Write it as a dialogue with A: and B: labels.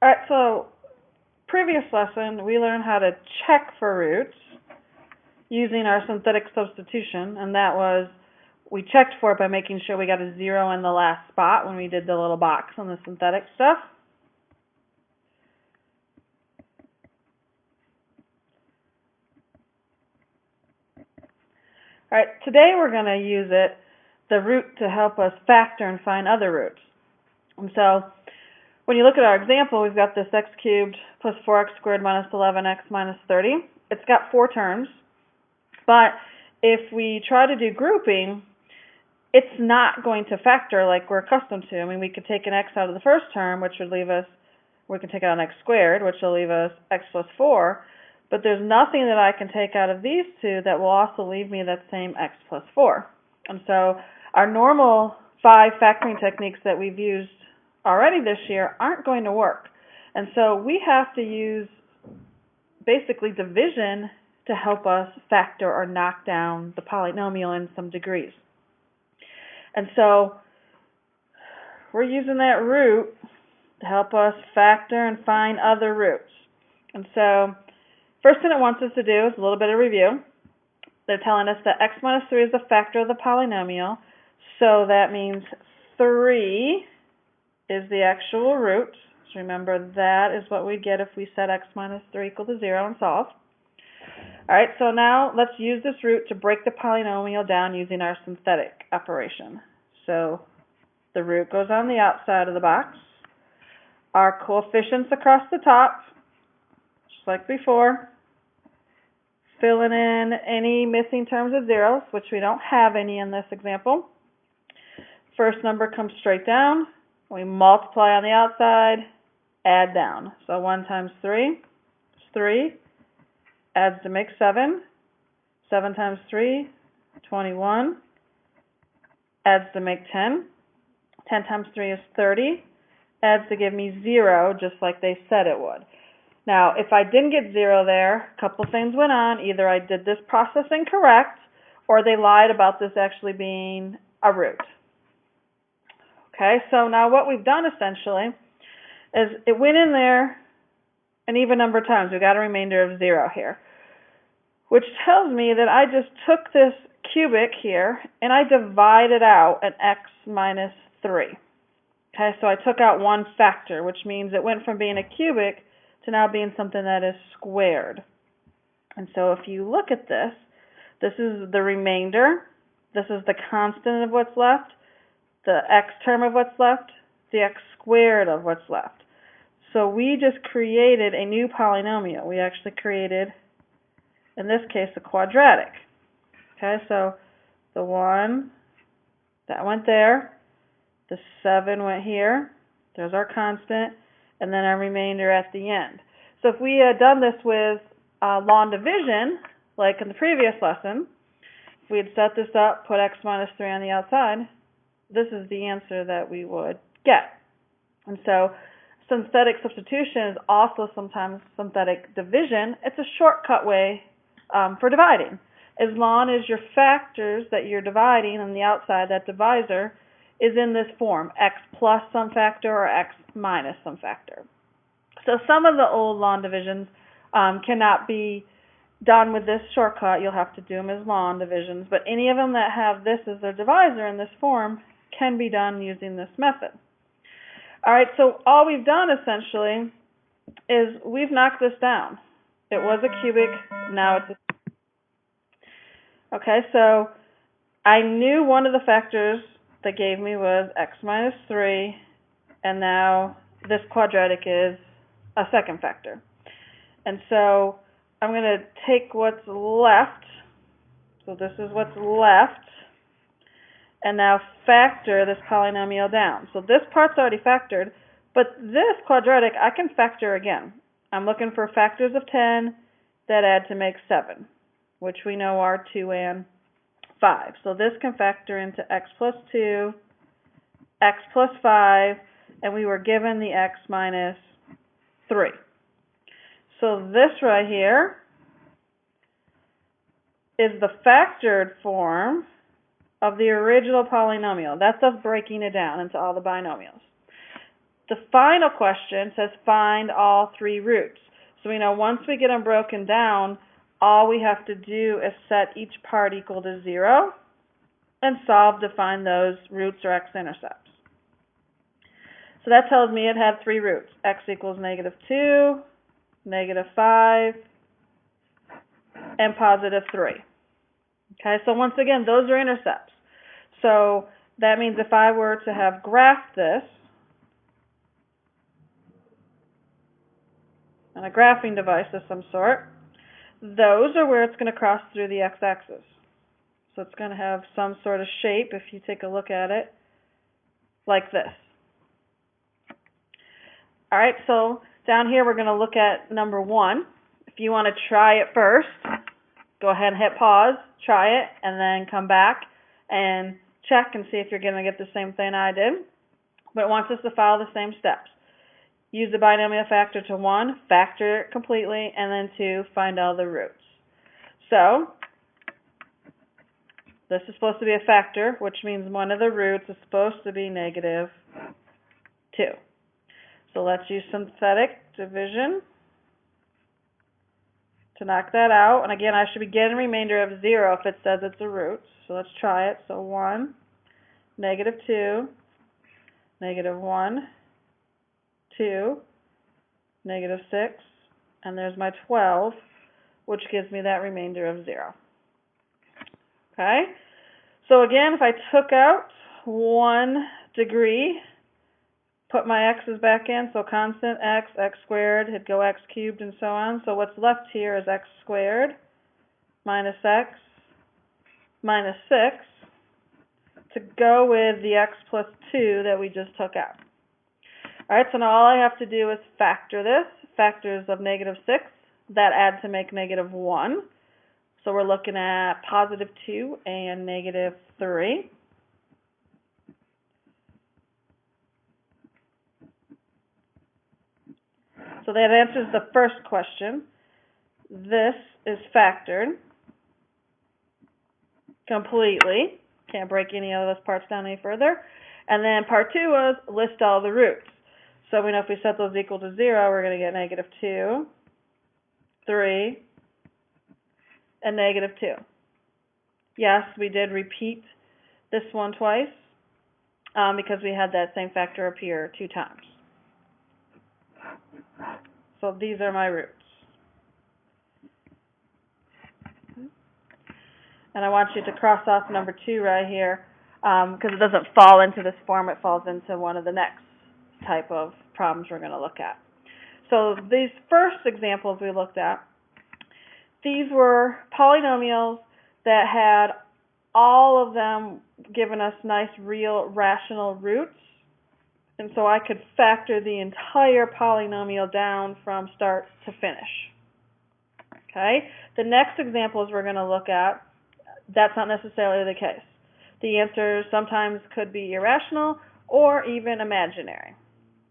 A: All right, so previous lesson we learned how to check for roots using our synthetic substitution, and that was we checked for it by making sure we got a 0 in the last spot when we did the little box on the synthetic stuff. All right, today we're going to use the root to help us factor and find other roots. And so when you look at our example, we've got this x cubed plus 4x squared minus 11x minus 30. It's got 4 terms, but if we try to do grouping, it's not going to factor like we're accustomed to. I mean, we could take an x out of the first term, which would leave us, we can take out an x squared, which will leave us x plus 4, but there's nothing that I can take out of these two that will also leave me that same x plus 4. And so our normal 5 factoring techniques that we've used already this year aren't going to work. And so we have to use basically division to help us factor or knock down the polynomial in some degrees. And so we're using that root to help us factor and find other roots. And so first thing it wants us to do is a little bit of review. They're telling us that x minus 3 is the factor of the polynomial, so that means 3 is the actual root. So remember, that is what we'd get if we set x minus 3 equal to 0 and solve. All right, so now let's use this root to break the polynomial down using our synthetic operation. So the root goes on the outside of the box. Our coefficients across the top, just like before. Filling in any missing terms of zeros, which we don't have any in this example. First number comes straight down. We multiply on the outside, add down. So 1 times 3 is 3. Adds to make 7. 7 times 3, 21. Adds to make 10. 10 times 3 is 30. Adds to give me 0, just like they said it would. Now, if I didn't get 0 there, a couple things went on. Either I did this process incorrect, or they lied about this actually being a root. Okay, so now what we've done essentially is it went in there an even number of times. We got a remainder of 0 here, which tells me that I just took this cubic here and I divided out an x minus 3. Okay, so I took out one factor, which means it went from being a cubic to now being something that is squared. And so if you look at this, this is the remainder, this is the constant of what's left, the x term of what's left, the x squared of what's left. So we just created a new polynomial. We actually created, in this case, a quadratic. Okay, so the 1, that went there, the 7 went here, there's our constant, and then our remainder at the end. So if we had done this with long division, like in the previous lesson, if we had set this up, put x minus 3 on the outside, this is the answer that we would get. And so synthetic substitution is also sometimes synthetic division. It's a shortcut way for dividing. As long as your factors that you're dividing on the outside, that divisor, is in this form, x plus some factor or x minus some factor. So some of the old long divisions cannot be done with this shortcut. You'll have to do them as long divisions. But any of them that have this as their divisor in this form can be done using this method. All right, so all we've done essentially is we've knocked this down. It was a cubic, now it's a... Okay, so I knew one of the factors they gave me was x minus 3, and now this quadratic is a second factor. And so I'm going to take what's left, so this is what's left, and now factor this polynomial down. So this part's already factored, but this quadratic I can factor again. I'm looking for factors of 10 that add to make 7, which we know are 2 and 5. So this can factor into x plus 2, x plus 5, and we were given the x minus 3. So this right here is the factored form of the original polynomial. That's us breaking it down into all the binomials. The final question says find all three roots. So we know once we get them broken down, all we have to do is set each part equal to 0 and solve to find those roots or x-intercepts. So that tells me it had three roots. X equals -2, -5, and +3. Okay, so once again, those are intercepts. So that means if I were to have graphed this on a graphing device of some sort, those are where it's going to cross through the x-axis. So it's going to have some sort of shape, if you take a look at it, like this. All right, so down here we're going to look at number 1. If you want to try it first, go ahead and hit pause, try it, and then come back and check and see if you're going to get the same thing I did. But it wants us to follow the same steps. Use the binomial factor to 1, factor it completely, and then 2, find all the roots. So this is supposed to be a factor, which means one of the roots is supposed to be -2. So let's use synthetic division to knock that out. And again, I should be getting a remainder of 0 if it says it's a root. So let's try it. So 1, -2, -1, 2, -6, and there's my 12, which gives me that remainder of 0. Okay? So again, if I took out 1 degree, put my x's back in, so constant x, x squared, it'd go x cubed, and so on. So what's left here is x squared minus x minus 6 to go with the x plus 2 that we just took out. All right, so now all I have to do is factor this. Factors of -6, that add to make -1. So we're looking at +2 and -3. So that answers the first question. This is factored completely. Can't break any of those parts down any further. And then part 2 was list all the roots. So we know if we set those equal to 0, we're going to get -2, 3, and -2. Yes, we did repeat this one twice because we had that same factor appear 2 times. So these are my roots. And I want you to cross off number 2 right here because it doesn't fall into this form. It falls into one of the next type of problems we're going to look at. So these first examples we looked at, these were polynomials that had all of them giving us nice real rational roots. And so I could factor the entire polynomial down from start to finish. Okay? The next examples we're going to look at, that's not necessarily the case. The answers sometimes could be irrational or even imaginary.